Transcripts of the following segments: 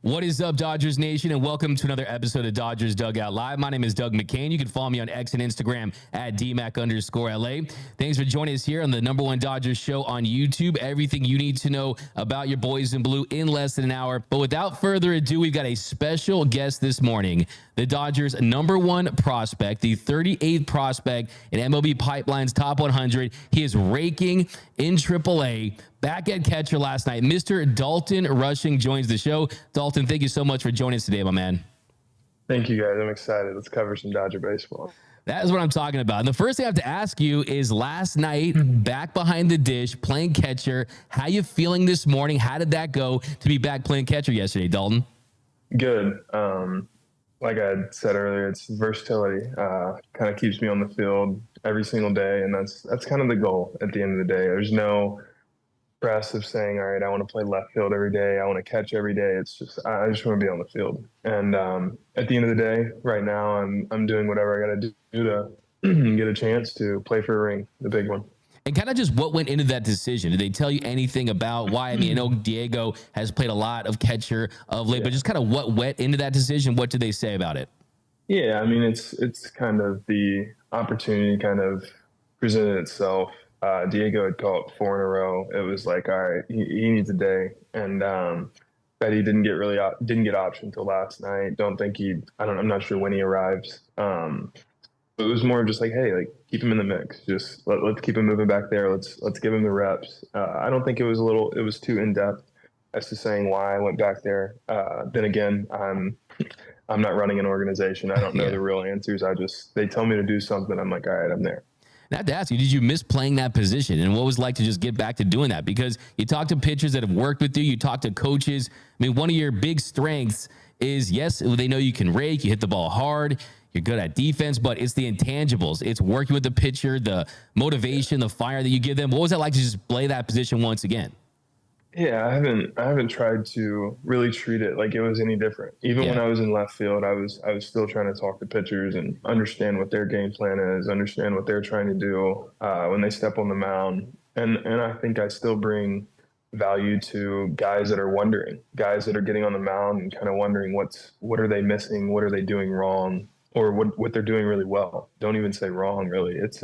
What is up, Dodgers Nation, and welcome to another episode of Dodgers Dugout Live. My name is Doug McCain. You can follow me on X and Instagram at DMac_LA. Thanks for joining us here on the #1 Dodgers show on YouTube. Everything you need to know about your boys in blue in less than an hour. But without further ado, we've got a special guest this morning. The Dodgers' #1 prospect, the 38th prospect in MLB Pipeline's top 100. He is raking in AAA. Back at catcher last night, Mr. Dalton Rushing joins the show. Dalton, thank you so much for joining us today, my man. Thank you, guys. I'm excited. Let's cover some Dodger baseball. That is what I'm talking about. And the first thing I have to ask you is last night, back behind the dish, playing catcher. How you feeling this morning? How did that go to be back playing catcher yesterday, Dalton? Good. Like I said earlier, it's versatility. Kind of keeps me on the field every single day, and that's kind of the goal at the end of the day. There's no press of saying, all right, I want to play left field every day. I want to catch every day. It's just, I just want to be on the field. And at the end of the day, right now, I'm doing whatever I got to do to get a chance to play for a ring, the big one. And kind of just what went into that decision? Did they tell you anything about why? I mean, I know Diego has played a lot of catcher of late, but just kind of what went into that decision? What did they say about it? Yeah, I mean, it's kind of the opportunity kind of presented itself. Diego had caught 4 in a row. It was like, all right, he needs a day, and Betty didn't get optioned until last night. I'm not sure when he arrives. It was more of just like, hey, like keep him in the mix. Just let's keep him moving back there. Let's give him the reps. I don't think it was too in depth as to saying why I went back there. Then again, I'm not running an organization. I don't know the real answers. They tell me to do something. I'm like, all right, I'm there. I have to ask you, did you miss playing that position? And what was it like to just get back to doing that? Because you talk to pitchers that have worked with you, you talk to coaches. I mean, one of your big strengths is, yes, they know you can rake, you hit the ball hard, you're good at defense, but it's the intangibles. It's working with the pitcher, the motivation, the fire that you give them. What was it like to just play that position once again? Yeah, I haven't tried to really treat it like it was any different. Even when I was in left field, I was still trying to talk to pitchers and understand what their game plan is, understand what they're trying to do when they step on the mound. And I think I still bring value to guys that are wondering, guys that are getting on the mound and kind of wondering what are they missing, what are they doing wrong, or what they're doing really well. Don't even say wrong, really. It's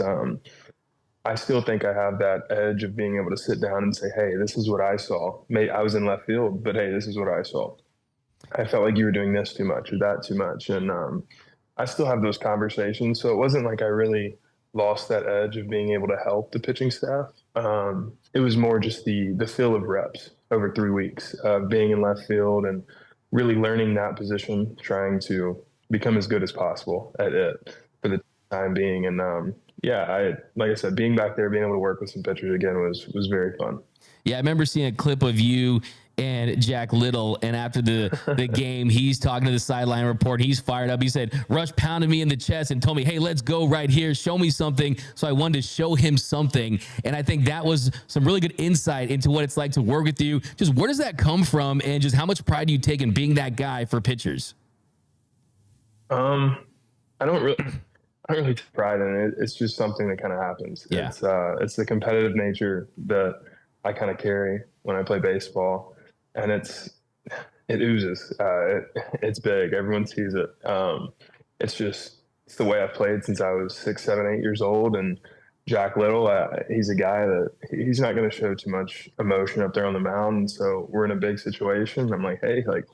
I still think I have that edge of being able to sit down and say, hey, this is what I saw. I was in left field, but hey, this is what I saw. I felt like you were doing this too much or that too much. And I still have those conversations. So it wasn't like I really lost that edge of being able to help the pitching staff. It was more just the feel of reps over 3 weeks of being in left field and really learning that position, trying to become as good as possible at it for the time being. And like I said, being back there, being able to work with some pitchers again was very fun. Yeah, I remember seeing a clip of you and Jack Little, and after the game, he's talking to the sideline report. He's fired up. He said, Rush pounded me in the chest and told me, hey, let's go right here. Show me something. So I wanted to show him something. And I think that was some really good insight into what it's like to work with you. Just where does that come from, and just how much pride do you take in being that guy for pitchers? I don't really take pride in it. It's just something that kind of happens. Yeah. It's the competitive nature that I kind of carry when I play baseball, and it oozes. It's big. Everyone sees it. It's the way I've played since I was 6, 7, 8 years old. And Jack Little, he's a guy that he's not going to show too much emotion up there on the mound. And so we're in a big situation. I'm like, hey, like,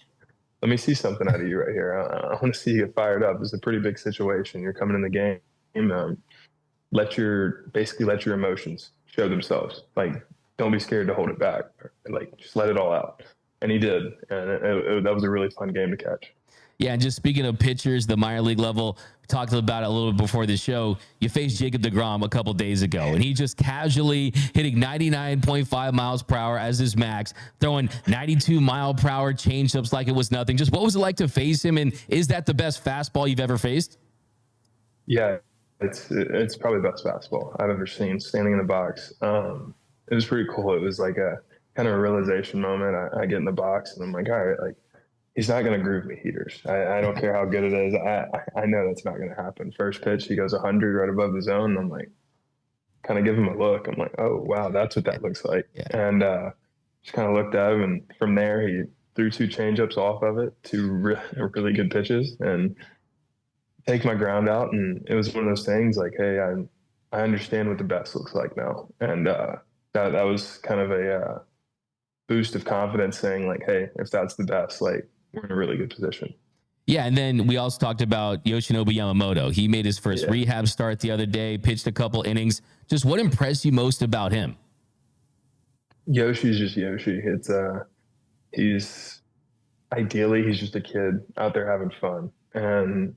let me see something out of you right here. I want to see you get fired up. It's a pretty big situation. You're coming in the game. Let your emotions show themselves. Like, don't be scared to hold it back. Like, just let it all out. And he did. And that was a really fun game to catch. Yeah, and just speaking of pitchers, the minor league level, we talked about it a little bit before the show. You faced Jacob deGrom a couple days ago, and he just casually hitting 99.5 miles per hour as his max, throwing 92-mile-per-hour changeups like it was nothing. Just what was it like to face him, and is that the best fastball you've ever faced? Yeah, it's probably the best fastball I've ever seen standing in the box. It was pretty cool. It was like a kind of a realization moment. I get in the box, and I'm like, all right, like, he's not going to groove me heaters. I don't care how good it is. I know that's not going to happen. First pitch, he goes 100 right above the zone. And I'm like, kind of give him a look. I'm like, oh, wow, that's what that looks like. Yeah. And just kind of looked at him. And from there, threw two changeups off of it, two really good pitches, and take my ground out. And it was one of those things like, hey, I understand what the best looks like now, and that was kind of a boost of confidence, saying like, hey, if that's the best, like we're in a really good position. Yeah, and then we also talked about Yoshinobu Yamamoto. He made his first rehab start the other day, pitched a couple innings. Just what impressed you most about him? Yoshi's just Yoshi. He's ideally he's just a kid out there having fun, and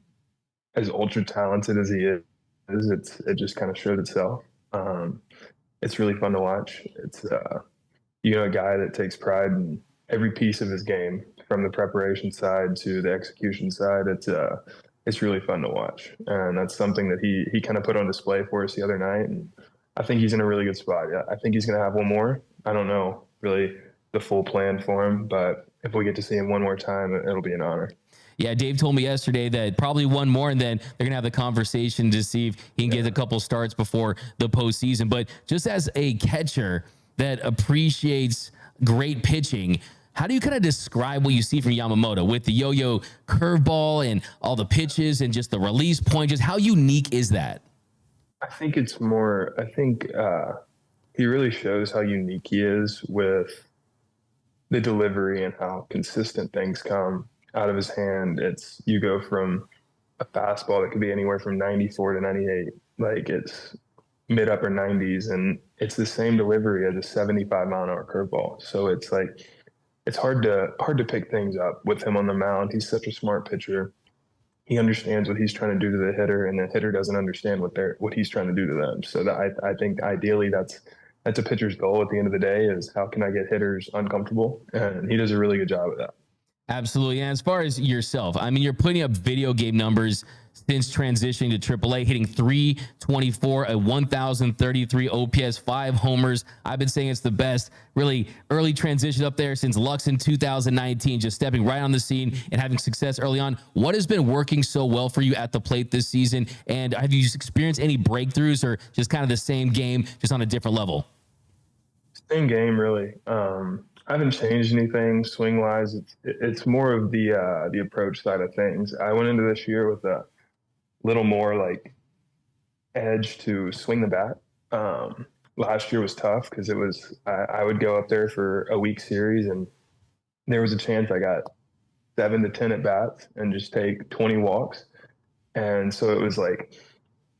as ultra talented as he is, it just kind of showed itself. Um, it's really fun to watch. It's a guy that takes pride in every piece of his game, from the preparation side to the execution side. It's really fun to watch, and that's something that he kind of put on display for us the other night. And I think he's in a really good spot. Yeah, I think he's going to have one more. I don't know really the full plan for him, but if we get to see him one more time, it'll be an honor. Yeah, Dave told me yesterday that probably one more, and then they're gonna have the conversation to see if he can get a couple starts before the postseason. But just as a catcher that appreciates great pitching, how do you kind of describe what you see from Yamamoto with the yo-yo curveball and all the pitches and just the release point? Just how unique is that? I think it's more. I think he really shows how unique he is with the delivery and how consistent things come out of his hand. It's you go from a fastball that could be anywhere from 94 to 98, like it's mid upper 90s, and it's the same delivery as a 75-mile-an-hour curveball. So it's like it's hard to pick things up with him on the mound. He's such a smart pitcher. He understands what he's trying to do to the hitter, and the hitter doesn't understand what he's trying to do to them. So that I think ideally that's a pitcher's goal at the end of the day, is how can I get hitters uncomfortable? And he does a really good job of that. Absolutely. And as far as yourself, I mean, you're putting up video game numbers since transitioning to AAA, hitting 324, a 1,033 OPS, 5 homers. I've been saying it's the best really early transition up there since Lux in 2019, just stepping right on the scene and having success early on. What has been working so well for you at the plate this season? And have you experienced any breakthroughs, or just kind of the same game, just on a different level? Same game, really. I haven't changed anything swing wise. It's more of the approach side of things. I went into this year with a little more like edge to swing the bat. Last year was tough because I would go up there for a week series, and there was a chance I got 7 to 10 at bats and just take 20 walks. And so it was like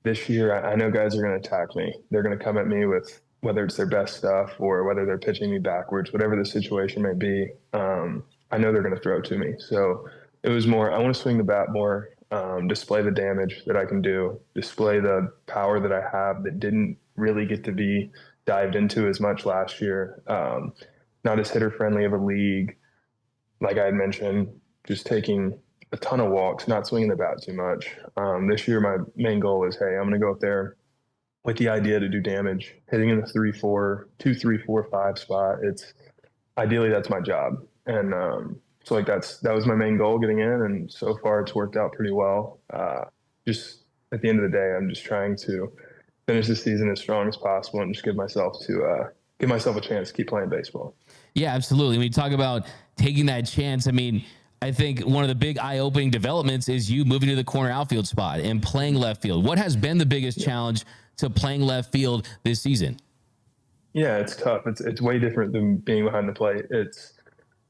this year, I know guys are going to attack me. They're going to come at me with whether it's their best stuff or whether they're pitching me backwards, whatever the situation may be. I know they're going to throw it to me. So it was more, I want to swing the bat more, display the damage that I can do, display the power that I have that didn't really get to be dived into as much last year. Not as hitter friendly of a league. Like I had mentioned, just taking a ton of walks, not swinging the bat too much. This year, my main goal is, hey, I'm going to go up there with the idea to do damage, hitting in the 3-4, 2-3-4-5 spot. It's ideally that's my job. And so like that was my main goal getting in. And so far it's worked out pretty well. Just at the end of the day, I'm just trying to finish the season as strong as possible and just give myself a chance to keep playing baseball. Yeah, absolutely. When you talk about taking that chance, I mean, I think one of the big eye-opening developments is you moving to the corner outfield spot and playing left field. What has been the biggest challenge to playing left field this season? Yeah, it's tough. It's way different than being behind the plate.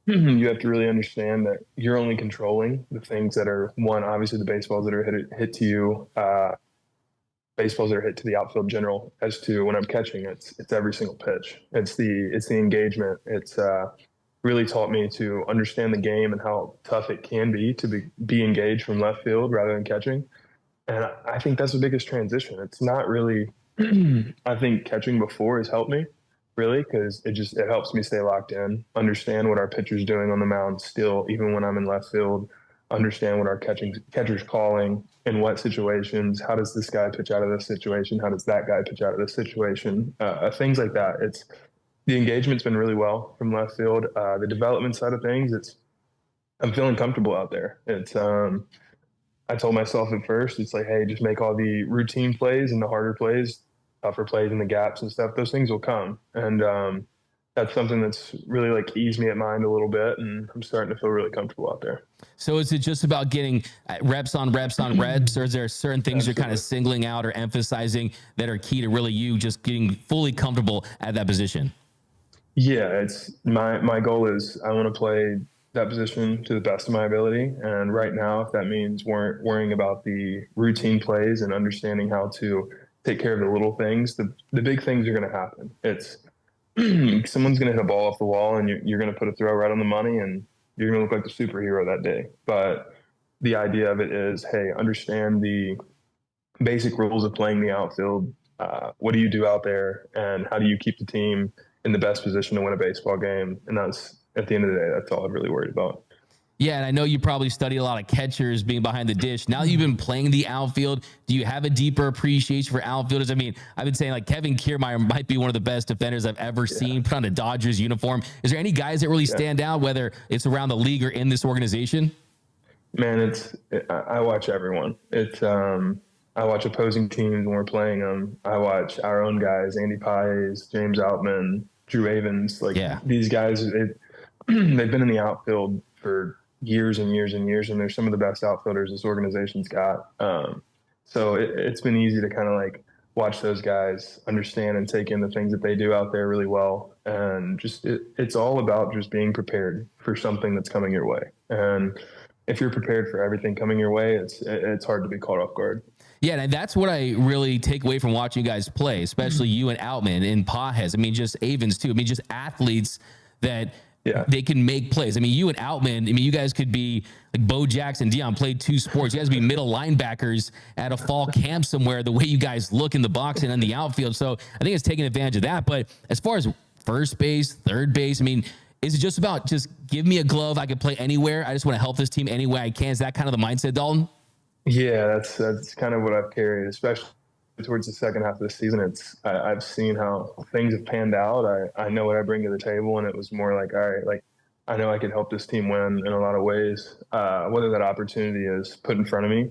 You have to really understand that you're only controlling the things that are, one, obviously the baseballs that are hit to you, baseballs that are hit to the outfield general. As to when I'm catching, it's every single pitch. It's the engagement. It's really taught me to understand the game and how tough it can be to be engaged from left field rather than catching. And I think that's the biggest transition. It's not really, I think catching before has helped me really, because it helps me stay locked in, understand what our pitcher's doing on the mound still, even when I'm in left field, understand what our catcher's calling, in what situations, how does this guy pitch out of this situation? How does that guy pitch out of this situation? Things like that. The engagement's been really well from left field. The development side of things, I'm feeling comfortable out there. I told myself at first, it's like, hey, just make all the routine plays and the harder plays, tougher plays and the gaps and stuff. Those things will come. And that's something that's really like eased me at mind a little bit, and I'm starting to feel really comfortable out there. So is it just about getting reps on reps on reps, or is there certain things you're kind of Absolutely. singling out or emphasizing that are key to really you just getting fully comfortable at that position? Yeah, it's my goal is I want to play that position to the best of my ability. And right now, if that means worrying about the routine plays and understanding how to take care of the little things, the big things are going to happen. It's someone's going to hit a ball off the wall and you're going to put a throw right on the money and you're going to look like the superhero that day. But the idea of it is, hey, understand the basic rules of playing the outfield. What do you do out there, and how do you keep the team in the best position to win a baseball game? And that's at the end of the day, that's all I'm really worried about. Yeah, and I know you probably study a lot of catchers being behind the dish. Now that you've been playing the outfield, do you have a deeper appreciation for outfielders? I mean, I've been saying like Kevin Kiermaier might be one of the best defenders I've ever seen put on a Dodgers uniform. Is there any guys that really stand out, whether it's around the league or in this organization? Man, I watch everyone. I watch opposing teams when we're playing them. I watch our own guys, Andy Paes, James Outman, Drew Avens. Like these guys, they've been in the outfield for years and years and years, and they're some of the best outfielders this organization's got. So it's been easy to kind of like watch those guys, understand and take in the things that they do out there really well. And just it's all about just being prepared for something that's coming your way. And if you're prepared for everything coming your way, it's hard to be caught off guard. Yeah, and that's what I really take away from watching you guys play, especially you and Outman and Pages. I mean, just Avens too. I mean, just athletes that they can make plays. I mean, you and Outman, I mean, you guys could be like Bo Jackson, Dion played two sports. You guys be middle linebackers at a fall camp somewhere, the way you guys look in the box and in the outfield. So I think it's taking advantage of that. But as far as first base, third base, I mean, is it just about just give me a glove, I can play anywhere, I just want to help this team any way I can? Is that kind of the mindset, Dalton? Yeah, that's kind of what I've carried, especially towards the second half of the season. I've seen how things have panned out. I know what I bring to the table, and it was more like, all right, like I know I can help this team win in a lot of ways. Whether that opportunity is put in front of me,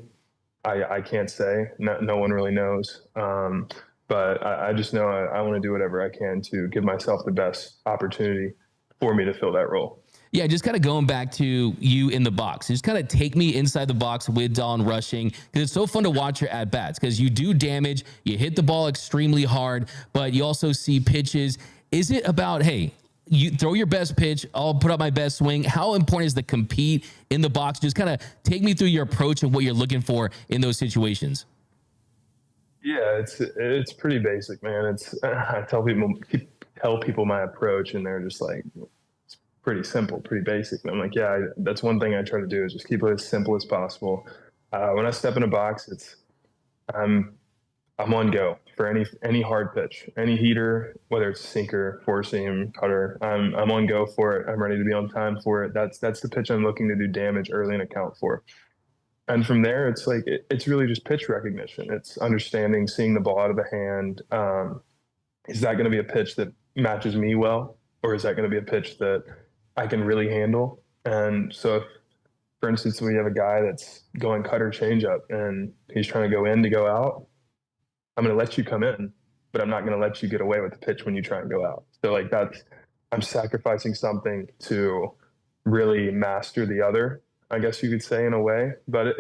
I can't say. No one really knows. But I just know I want to do whatever I can to give myself the best opportunity for me to fill that role. Yeah, just kind of going back to you in the box. Just kind of take me inside the box with Dalton rushing, because it's so fun to watch your at-bats because you do damage, you hit the ball extremely hard, but you also see pitches. Is it about, hey, you throw your best pitch, I'll put up my best swing? How important is the compete in the box? Just kind of take me through your approach and what you're looking for in those situations. Yeah, it's pretty basic, man. I tell people my approach, and they're just like, pretty simple, pretty basic. And I'm like, yeah, that's one thing I try to do is just keep it as simple as possible. When I step in a box, I'm on go for any hard pitch, any heater, whether it's sinker, four seam, cutter. I'm on go for it. I'm ready to be on time for it. That's the pitch I'm looking to do damage early and account for. And from there, it's like it's really just pitch recognition. It's understanding, seeing the ball out of the hand. Is that going to be a pitch that matches me well, or is that going to be a pitch that I can really handle? And so if, for instance, we have a guy that's going cutter changeup and he's trying to go in to go out, I'm going to let you come in, but I'm not going to let you get away with the pitch when you try and go out. So like I'm sacrificing something to really master the other, I guess you could say, in a way. But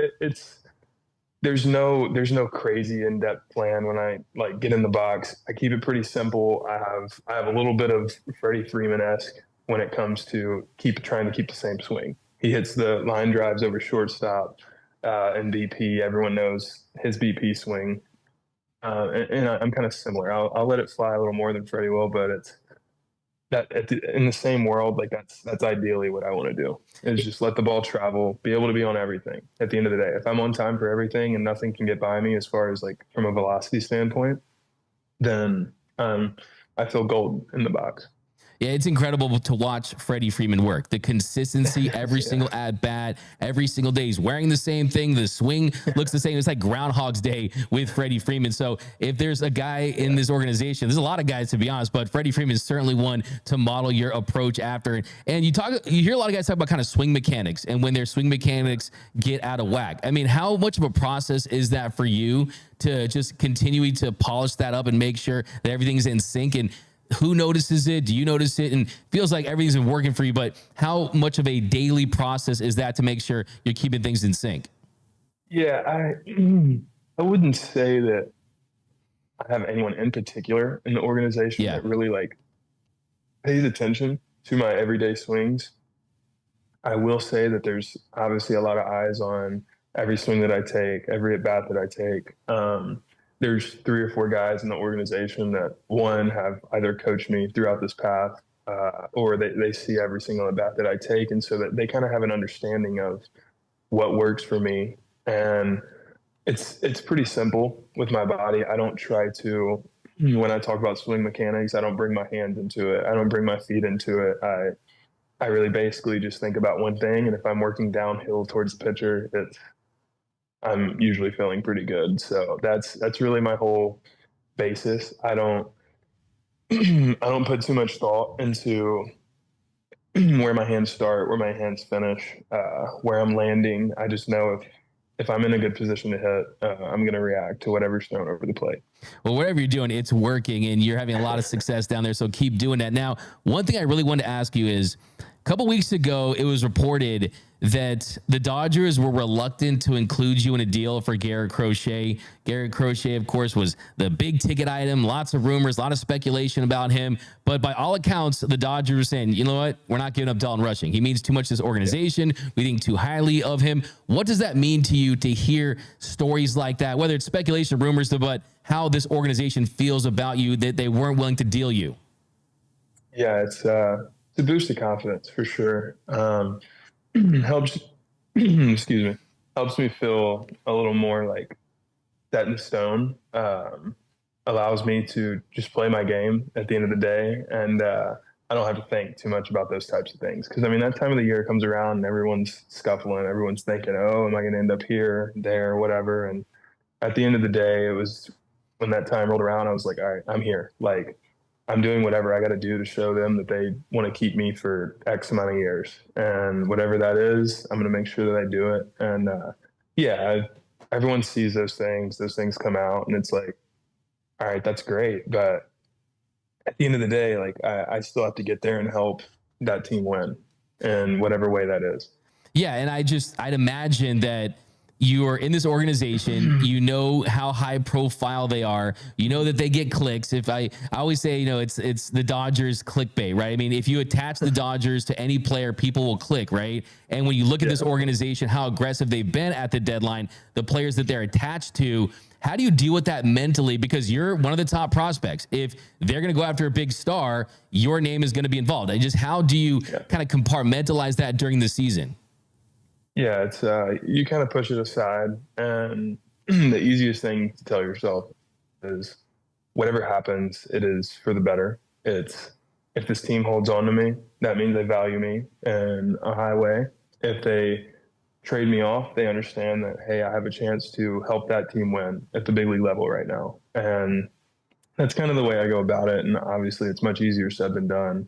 there's no crazy in-depth plan when I like get in the box. I keep it pretty simple. I have a little bit of Freddie Freeman-esque when it comes to trying to keep the same swing. He hits the line drives over shortstop and BP. Everyone knows his BP swing. And I'm kind of similar. I'll let it fly a little more than Freddie will, but it's in the same world, like that's ideally what I want to do, is just let the ball travel, be able to be on everything at the end of the day. If I'm on time for everything and nothing can get by me as far as like from a velocity standpoint, then I feel gold in the box. Yeah, it's incredible to watch Freddie Freeman work. The consistency every single at bat, every single day. He's wearing the same thing. The swing looks the same. It's like Groundhog's Day with Freddie Freeman. So if there's a guy in this organization, there's a lot of guys to be honest, but Freddie Freeman is certainly one to model your approach after. And you hear a lot of guys talk about kind of swing mechanics and when their swing mechanics get out of whack. I mean, how much of a process is that for you to just continuing to polish that up and make sure that everything's in sync? And Who notices it? Do you notice it? And feels like everything's been working for you, but how much of a daily process is that to make sure you're keeping things in sync? Yeah, I wouldn't say that I have anyone in particular in the organization Yeah. that really like pays attention to my everyday swings. I will say that there's obviously a lot of eyes on every swing that I take, every at bat that I take. There's 3 or 4 guys in the organization that one have either coached me throughout this path, or they see every single at bat that I take, and so that they kind of have an understanding of what works for me. And it's pretty simple with my body. I don't try to, when I talk about swing mechanics, I don't bring my hands into it. I don't bring my feet into it. I really basically just think about one thing, and if I'm working downhill towards the pitcher, I'm usually feeling pretty good. So that's really my whole basis. I don't I don't put too much thought into where my hands start, where my hands finish, where I'm landing. I just know if I'm in a good position to hit, I'm going to react to whatever's thrown over the plate. Well, whatever you're doing, it's working and you're having a lot of success down there. So keep doing that. Now, one thing I really wanted to ask you is, a couple weeks ago, it was reported that the Dodgers were reluctant to include you in a deal for Garrett Crochet. Garrett Crochet, of course, was the big ticket item. Lots of rumors, a lot of speculation about him. But by all accounts, the Dodgers were saying, you know what? We're not giving up Dalton Rushing. He means too much to this organization. We think too highly of him. What does that mean to you to hear stories like that, whether it's speculation, rumors, but how this organization feels about you, that they weren't willing to deal you? Yeah, it's a boost of confidence for sure. Helps, excuse me, helps me feel a little more like set in stone. Allows me to just play my game at the end of the day, and I don't have to think too much about those types of things. Because I mean, that time of the year comes around, and everyone's scuffling, everyone's thinking, "Oh, am I going to end up here, there, whatever?" And at the end of the day, it was when that time rolled around, I was like, "All right, I'm here. Like, I'm doing whatever I got to do to show them that they want to keep me for X amount of years. And whatever that is, I'm going to make sure that I do it." And everyone sees those things come out, and it's like, all right, that's great. But at the end of the day, like I still have to get there and help that team win in whatever way that is. Yeah. And I'd imagine that you are in this organization, you know how high profile they are, you know that they get clicks. If I always say, you know, it's the Dodgers clickbait, right? I mean, if you attach the Dodgers to any player, people will click, right? And when you look at this organization, how aggressive they've been at the deadline, the players that they're attached to, how do you deal with that mentally? Because you're one of the top prospects. If they're going to go after a big star, your name is going to be involved. And just how do you kind of compartmentalize that during the season? Yeah, it's you kind of push it aside, and the easiest thing to tell yourself is whatever happens, it is for the better. It's if this team holds on to me, that means they value me in a high way. If they trade me off, they understand that, hey, I have a chance to help that team win at the big league level right now. And that's kind of the way I go about it. And obviously it's much easier said than done.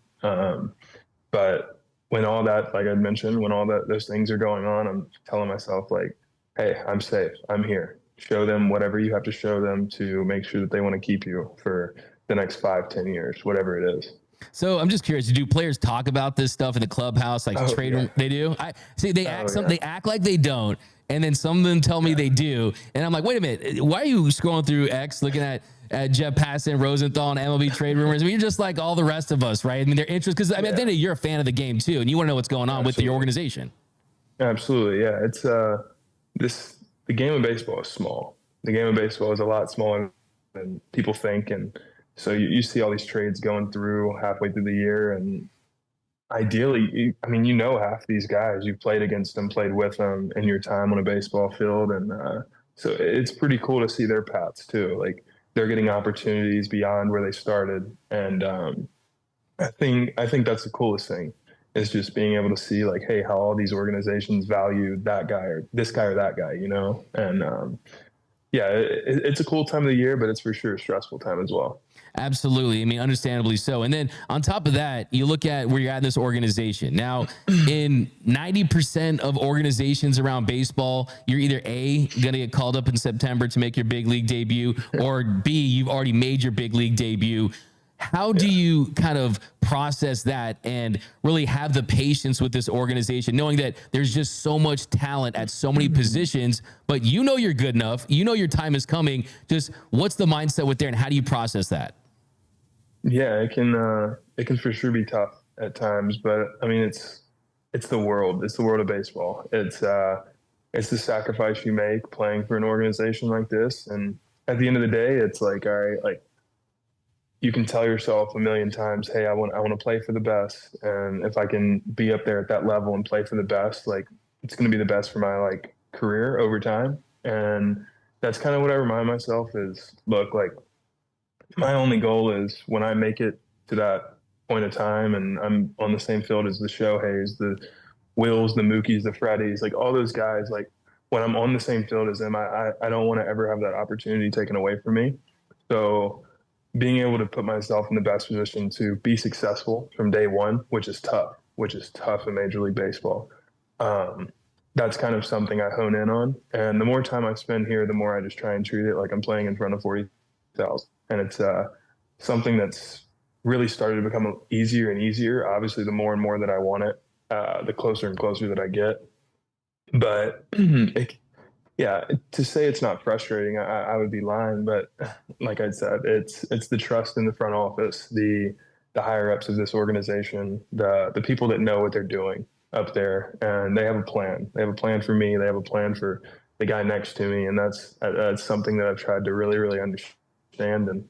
But when all that, like I mentioned, when all those things are going on, I'm telling myself like, hey, I'm safe. I'm here. Show them whatever you have to show them to make sure that they want to keep you for the next 5-10 years, whatever it is. So I'm just curious, do players talk about this stuff in the clubhouse, like trade room? They do? I see they act like they don't. And then some of them tell me they do. And I'm like, wait a minute, why are you scrolling through X looking at Jeff Passan, Rosenthal, and MLB trade rumors? I mean, you're just like all the rest of us, right? I mean, they're interested because I mean, at the end of the day, you're a fan of the game too, and you want to know what's going on with your organization. Absolutely, yeah. It's the game of baseball is small. The game of baseball is a lot smaller than people think, and so you see all these trades going through halfway through the year, and ideally, I mean, you know half these guys. You've played against them, played with them in your time on a baseball field, and so it's pretty cool to see their paths too. Like they're getting opportunities beyond where they started, and I think that's the coolest thing is just being able to see like, hey, how all these organizations value that guy or this guy or that guy, you know, and yeah, it's a cool time of the year, but it's for sure a stressful time as well. Absolutely. I mean, understandably so. And then on top of that, you look at where you're at in this organization. Now, in 90% of organizations around baseball, you're either A, going to get called up in September to make your big league debut, or B, you've already made your big league debut. How do you kind of process that and really have the patience with this organization, knowing that there's just so much talent at so many positions, but you know you're good enough, you know your time is coming. Just what's the mindset with there, and how do you process that? Yeah, it can for sure be tough at times, but I mean it's the world. It's the world of baseball. It's the sacrifice you make playing for an organization like this. And at the end of the day, it's like, all right, like you can tell yourself a million times, hey, I want to play for the best. And if I can be up there at that level and play for the best, like it's gonna be the best for my like career over time. And that's kind of what I remind myself is look, like my only goal is when I make it to that point of time and I'm on the same field as the Shoheis, the Wills, the Mookies, the Freddies, like all those guys, like when I'm on the same field as them, I don't want to ever have that opportunity taken away from me. So being able to put myself in the best position to be successful from day one, which is tough in Major League Baseball. Um, that's kind of something I hone in on. And the more time I spend here, the more I just try and treat it like I'm playing in front of 40,000. And it's something that's really started to become easier and easier. Obviously, the more and more that I want it, the closer and closer that I get. But yeah, to say it's not frustrating, I would be lying. But like I said, it's the trust in the front office, the higher ups of this organization, the people that know what they're doing up there, and they have a plan. They have a plan for me. They have a plan for the guy next to me, and that's something that I've tried to really understand and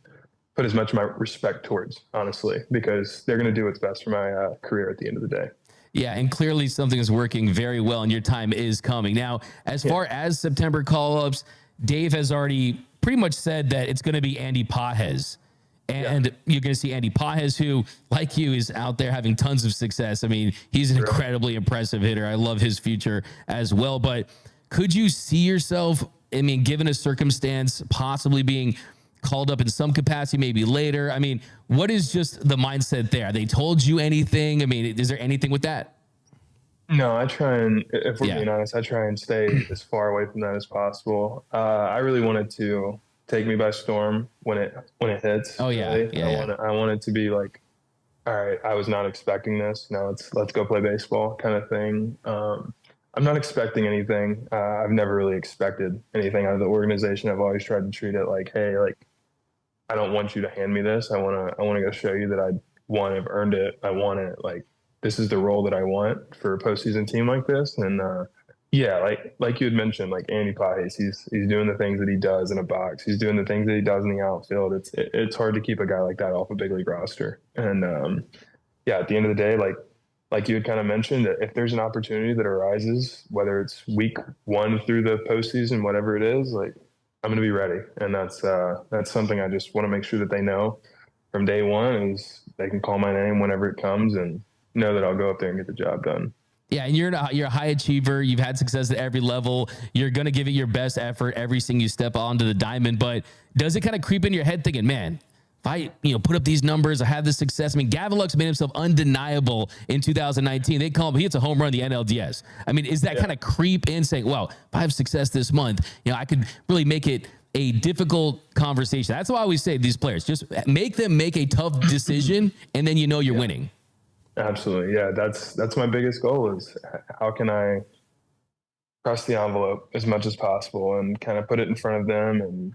put as much of my respect towards, honestly, because they're going to do what's best for my career at the end of the day. Yeah, and clearly something is working very well, and your time is coming. Now, as far as September call-ups, Dave has already pretty much said that it's going to be Andy Pages. And you're going to see Andy Pages, who, like you, is out there having tons of success. I mean, he's an incredibly impressive hitter. I love his future as well. But could you see yourself, I mean, given a circumstance, possibly being called up in some capacity, maybe later? I mean, what is just the mindset there? They told you anything? I mean, is there anything with that? No, I try and, if we're being honest, I try and stay as far away from that as possible. I really wanted to take me by storm when it hits. Oh yeah, really. yeah. I want it to be like, all right, I was not expecting this. Now let's go play baseball, kind of thing. I'm not expecting anything. I've never really expected anything out of the organization. I've always tried to treat it like, hey, like I don't want you to hand me this. I want to go show you that I've earned it. I want it. Like this is the role that I want for a postseason team like this. And yeah, like you had mentioned, like Andy Pages, he's doing the things that he does in a box. He's doing the things that he does in the outfield. It's hard to keep a guy like that off a big league roster. And yeah, at the end of the day, like you had kind of mentioned, if there's an opportunity that arises, whether it's week one through the postseason, whatever it is, like I'm going to be ready. And that's something I just want to make sure that they know from day one is they can call my name whenever it comes and know that I'll go up there and get the job done. Yeah, and you're a high achiever. You've had success at every level. You're going to give it your best effort every single you step onto the diamond. But does it kind of creep in your head thinking, man, if I put up these numbers, I have this success. I mean, Gavin Lux made himself undeniable in 2019. They call him, he hits a home run in the NLDS. I mean, is that kind of creep in saying, well, if I have success this month, I could really make it a difficult conversation. That's why I always say to these players, just make them make a tough decision, and then you're winning. Absolutely. Yeah. That's my biggest goal is how can I press the envelope as much as possible and kind of put it in front of them and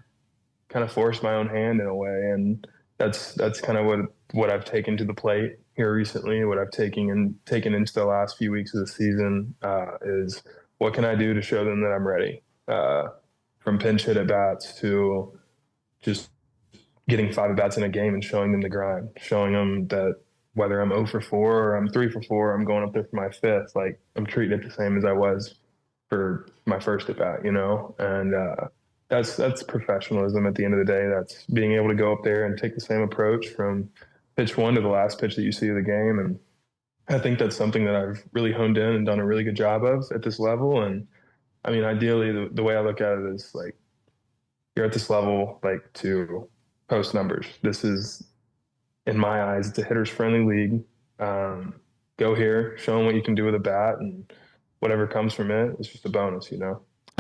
kind of force my own hand in a way. And that's kind of what I've taken to the plate here recently. What I've taken into the last few weeks of the season is what can I do to show them that I'm ready, from pinch hit at bats to just getting 5 at bats in a game and showing them the grind, showing them that whether I'm 0 for 4 or I'm 3 for 4, I'm going up there for my 5th. Like I'm treating it the same as I was for my first at bat, and that's professionalism at the end of the day. That's being able to go up there and take the same approach from pitch one to the last pitch that you see of the game. And I think that's something that I've really honed in and done a really good job of at this level. And I mean, ideally, the way I look at it is like you're at this level, like to post numbers. This is, in my eyes, it's a hitter's friendly league. Go here, show them what you can do with a bat, and whatever comes from it, it's just a bonus.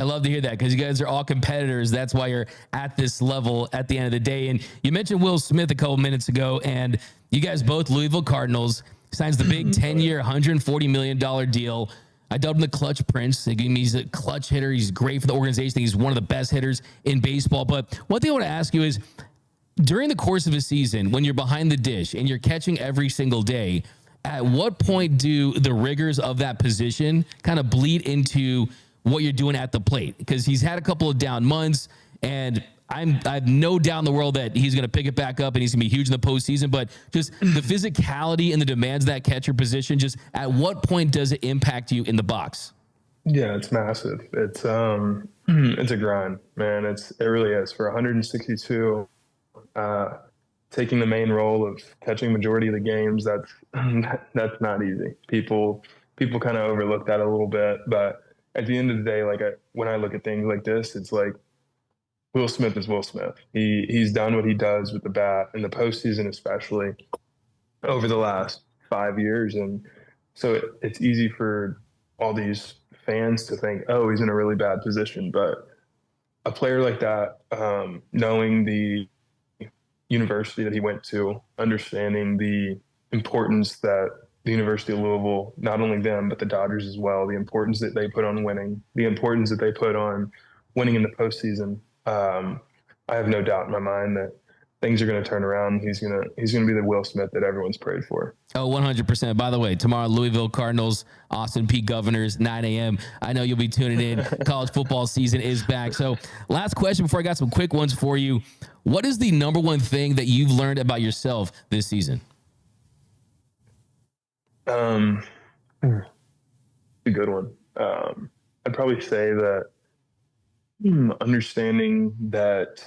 I love to hear that because you guys are all competitors. That's why you're at this level at the end of the day. And you mentioned Will Smith a couple minutes ago, and you guys both Louisville Cardinals signs the big 10-year, $140 million deal. I dubbed him the Clutch Prince. He's a clutch hitter. He's great for the organization. He's one of the best hitters in baseball. But one thing I want to ask you is, during the course of a season, when you're behind the dish and you're catching every single day, at what point do the rigors of that position kind of bleed into what you're doing at the plate? Because he's had a couple of down months, and I have no doubt in the world that he's going to pick it back up and he's going to be huge in the postseason. But just the physicality and the demands of that catcher position, just at what point does it impact you in the box? Yeah, it's massive. It's a grind, man. It really is. For 162, taking the main role of catching majority of the games, that's not easy. People kind of overlook that a little bit, but at the end of the day, when I look at things like this, it's like Will Smith is Will Smith. He's done what he does with the bat in the postseason, especially over the last 5 years, and so it's easy for all these fans to think, oh, he's in a really bad position, but a player like that, knowing the university that he went to, understanding the importance that the University of Louisville, not only them, but the Dodgers as well, the importance that they put on winning, the importance that they put on winning in the postseason. I have no doubt in my mind that things are going to turn around. He's going to be the Will Smith that everyone's prayed for. Oh, 100%. By the way, tomorrow, Louisville Cardinals, Austin Peay Governors, 9 a.m. I know you'll be tuning in. College football season is back. So last question before I got some quick ones for you. What is the number one thing that you've learned about yourself this season? A good one. I'd probably say that understanding that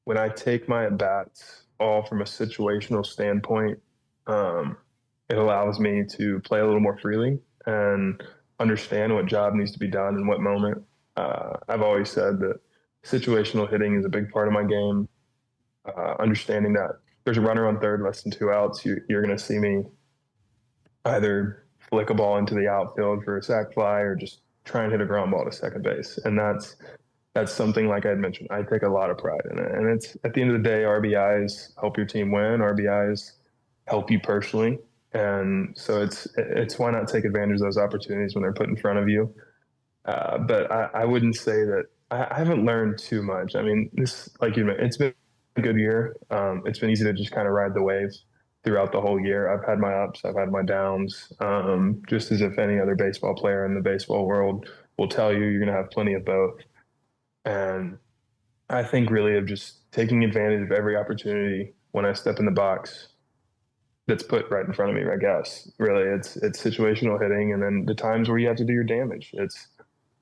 when I take my at-bats all from a situational standpoint, it allows me to play a little more freely and understand what job needs to be done in what moment. I've always said that situational hitting is a big part of my game. Understanding that there's a runner on third, less than 2 outs, you're going to see me either flick a ball into the outfield for a sac fly or just try and hit a ground ball to second base. And that's something, like I had mentioned, I take a lot of pride in it. And it's, at the end of the day, RBIs help your team win. RBIs help you personally. And so it's why not take advantage of those opportunities when they're put in front of you. But I wouldn't say that I haven't learned too much. I mean, this, like you mentioned, it's been a good year. It's been easy to just kind of ride the waves throughout the whole year. I've had my ups, I've had my downs, just as if any other baseball player in the baseball world will tell you, you're going to have plenty of both. And I think really of just taking advantage of every opportunity when I step in the box that's put right in front of me, I guess. Really, it's situational hitting, and then the times where you have to do your damage.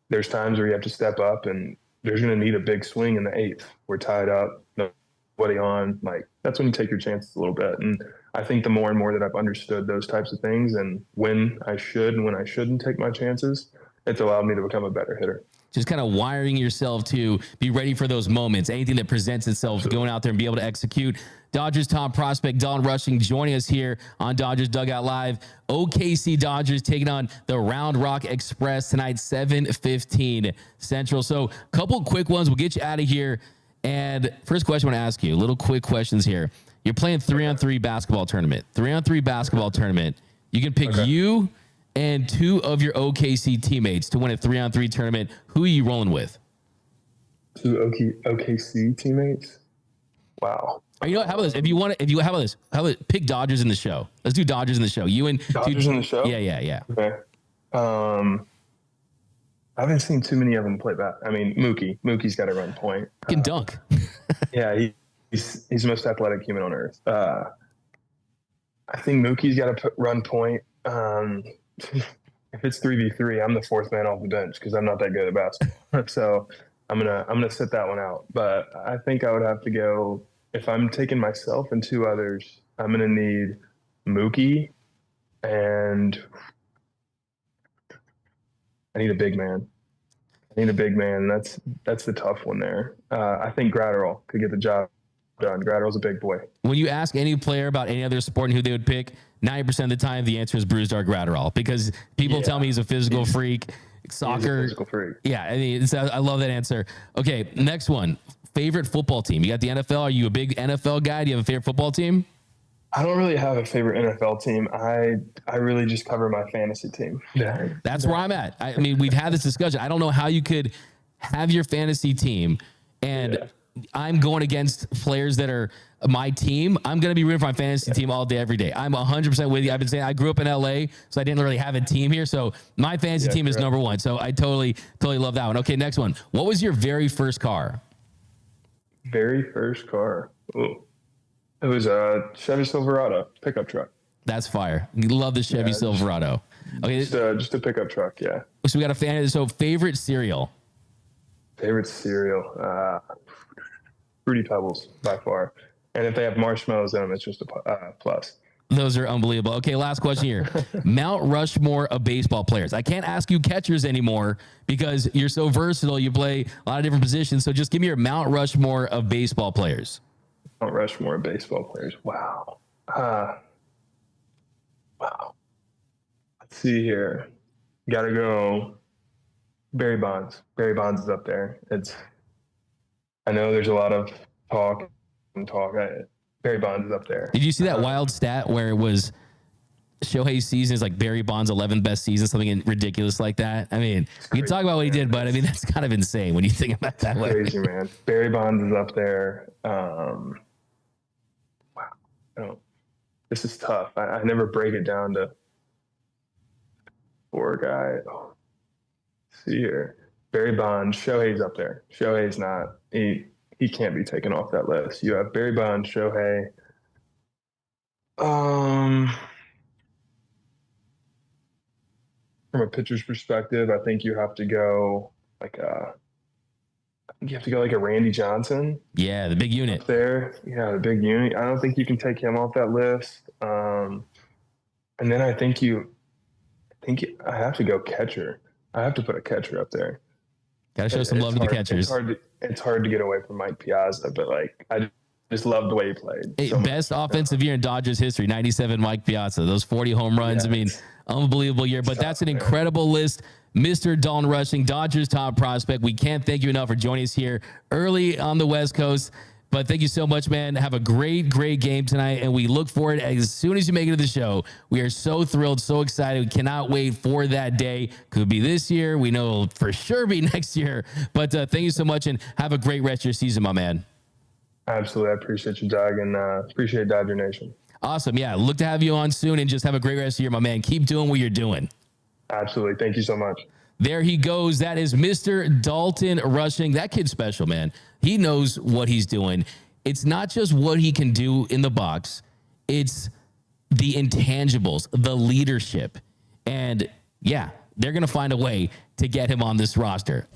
There's times where you have to step up, and there's going to need a big swing in the eighth. We're tied up, nobody on. Like, that's when you take your chances a little bit. And I think the more and more that I've understood those types of things and when I should and when I shouldn't take my chances, it's allowed me to become a better hitter. Just kind of wiring yourself to be ready for those moments, anything that presents itself, going out there and be able to execute. Dodgers top prospect Dalton Rushing joining us here on Dodgers Dugout Live. OKC Dodgers taking on the Round Rock Express tonight, 7:15 Central. So a couple quick ones. We'll get you out of here. And first question I want to ask you, little quick questions here. You're playing 3-on-3 basketball tournament. 3-on-3 basketball tournament. You can pick you and 2 of your OKC teammates to win a 3-on-3 tournament. Who are you rolling with? 2 OKC teammates? Wow. You know what? How about this? How about pick Dodgers in the show? Let's do Dodgers in the show. You and Dodgers in the show? Yeah. Okay. I haven't seen too many of them play back. I mean, Mookie's got to run point. He can dunk. Yeah, he's the most athletic human on earth. I think Mookie's got to run point. If it's 3v3, I'm the 4th man off the bench because I'm not that good at basketball. So I'm gonna sit that one out. But I think I would have to go, if I'm taking myself and 2 others, I'm gonna need Mookie, and I need a big man. That's the tough one there. I think Gratterall could get the job done. Gratterall's a big boy. When you ask any player about any other sport and who they would pick, 90% of the time the answer is Bruce Gratterall, because people tell me he's a physical freak. soccer. Physical freak. Yeah, I mean, I love that answer. Okay, next one. Favorite football team? You got the NFL. Are you a big NFL guy? Do you have a favorite football team? I don't really have a favorite NFL team. I really just cover my fantasy team. Yeah. That's where I'm at. I mean, we've had this discussion. I don't know how you could have your fantasy team and I'm going against players that are my team. I'm going to be rooting for my fantasy team all day, every day. I'm 100% with you. I've been saying I grew up in LA, so I didn't really have a team here. So my fantasy team is number one. So I totally love that one. Okay, next one. What was your very first car? Very first car. Ooh. It was a Chevy Silverado pickup truck. That's fire. You love the Chevy Silverado. Okay, just a pickup truck. Yeah. So we got a fan. So favorite cereal. Favorite cereal. Fruity Pebbles by far. And if they have marshmallows in them, it's just a plus. Those are unbelievable. Okay, last question here. Mount Rushmore of baseball players. I can't ask you catchers anymore because you're so versatile. You play a lot of different positions. So just give me your Mount Rushmore of baseball players. Mount Rushmore of baseball players. Wow. Wow. Let's see here. Got to go Barry Bonds. Barry Bonds is up there. I know there's a lot of talk. Barry Bonds is up there. Did you see that wild stat where it was Shohei's season is like Barry Bonds' 11th best season, something ridiculous like that? I mean, we can talk about what he did, but I mean, that's kind of insane when you think about it that way. Crazy, man. Barry Bonds is up there. Wow. This is tough. I never break it down to four guy. Oh, let's see here. Barry Bonds, Shohei's up there. Shohei's not. He can't be taken off that list. You have Barry Bonds, Shohei. From a pitcher's perspective, I think you have to go like a Randy Johnson. Yeah, the big unit up there. Yeah, the big unit. I don't think you can take him off that list. And then I have to go catcher. I have to put a catcher up there. Got to show some love to the catchers. It's hard to get away from Mike Piazza, but like I just love the way he played. Hey, best offensive year in Dodgers history, 97 Mike Piazza. Those 40 home runs. Yeah, I mean, unbelievable year. But that's an incredible list. Mr. Dalton Rushing, Dodgers top prospect. We can't thank you enough for joining us here early on the West Coast. But thank you so much, man. Have a great game tonight. And we look forward as soon as you make it to the show. We are so thrilled, so excited. We cannot wait for that day. Could be this year. We know it'll for sure be next year. But thank you so much and have a great rest of your season, my man. Absolutely. I appreciate you, Doug, and appreciate Dodger Nation. Awesome. Yeah. Look to have you on soon and just have a great rest of the year, my man. Keep doing what you're doing. Absolutely. Thank you so much. There he goes. That is Mr. Dalton Rushing. That kid's special, man. He knows what he's doing. It's not just what he can do in the box. It's the intangibles, the leadership. And yeah, they're going to find a way to get him on this roster.